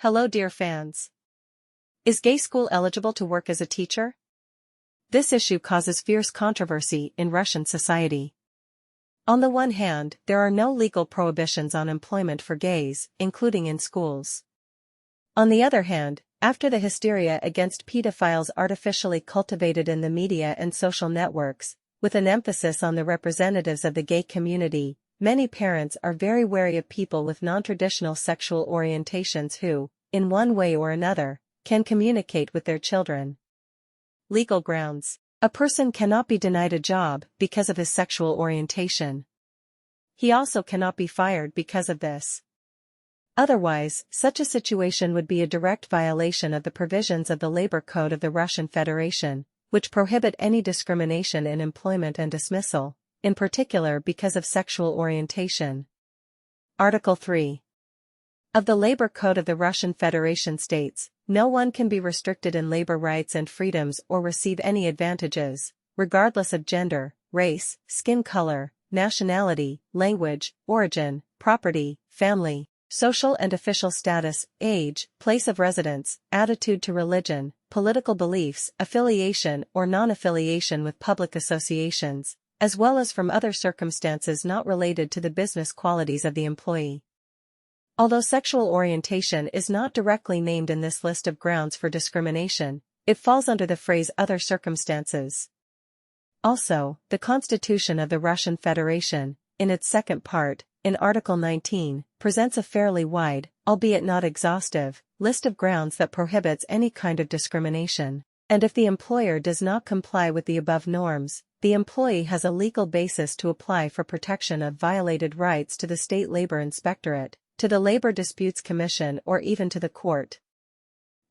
Hello dear fans. Is gay school eligible to work as a teacher? This issue causes fierce controversy in Russian society. On the one hand, there are no legal prohibitions on employment for gays, including in schools. On the other hand, after the hysteria against pedophiles artificially cultivated in the media and social networks, with an emphasis on the representatives of the gay community, many parents are very wary of people with non-traditional sexual orientations who, in one way or another, can communicate with their children. Legal grounds. A person cannot be denied a job because of his sexual orientation. He also cannot be fired because of this. Otherwise, such a situation would be a direct violation of the provisions of the Labor Code of the Russian Federation, which prohibit any discrimination in employment and dismissal, in particular because of sexual orientation. Article 3 of the Labor Code of the Russian Federation states, no one can be restricted in labor rights and freedoms or receive any advantages, regardless of gender, race, skin color, nationality, language, origin, property, family, social and official status, age, place of residence, attitude to religion, political beliefs, affiliation or non-affiliation with public associations, as well as from other circumstances not related to the business qualities of the employee. Although sexual orientation is not directly named in this list of grounds for discrimination, it falls under the phrase other circumstances. Also, the Constitution of the Russian Federation, in its second part, in Article 19, presents a fairly wide, albeit not exhaustive, list of grounds that prohibits any kind of discrimination, and if the employer does not comply with the above norms, the employee has a legal basis to apply for protection of violated rights to the State Labor Inspectorate, to the Labor Disputes Commission or even to the court.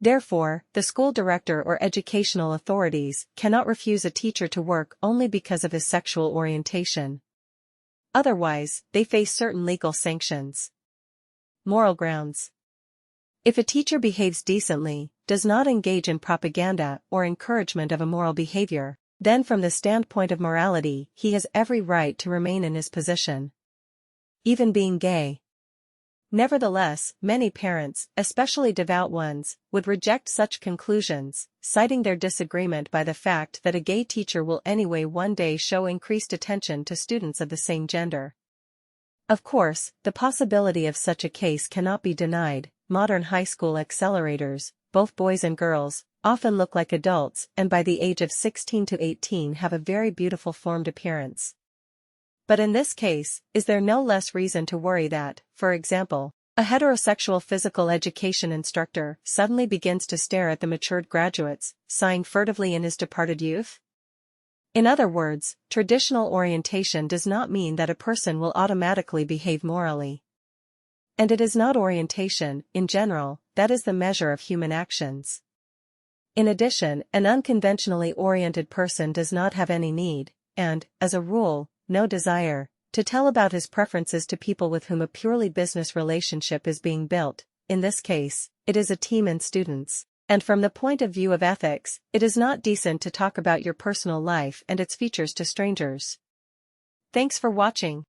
Therefore, the school director or educational authorities cannot refuse a teacher to work only because of his sexual orientation. Otherwise, they face certain legal sanctions. Moral grounds. If a teacher behaves decently, does not engage in propaganda or encouragement of immoral behavior, then from the standpoint of morality, he has every right to remain in his position. Even being gay. Nevertheless, many parents, especially devout ones, would reject such conclusions, citing their disagreement by the fact that a gay teacher will anyway one day show increased attention to students of the same gender. Of course, the possibility of such a case cannot be denied. Modern high school accelerators, both boys and girls, often look like adults and by the age of 16 to 18 have a very beautiful formed appearance. But in this case, is there no less reason to worry that, for example, a heterosexual physical education instructor suddenly begins to stare at the matured graduates, sighing furtively in his departed youth? In other words, traditional orientation does not mean that a person will automatically behave morally. And it is not orientation, in general, that is the measure of human actions. In addition, an unconventionally oriented person does not have any need, and, as a rule, no desire, to tell about his preferences to people with whom a purely business relationship is being built. In this case, it is a team and students, and from the point of view of ethics, it is not decent to talk about your personal life and its features to strangers. Thanks for watching.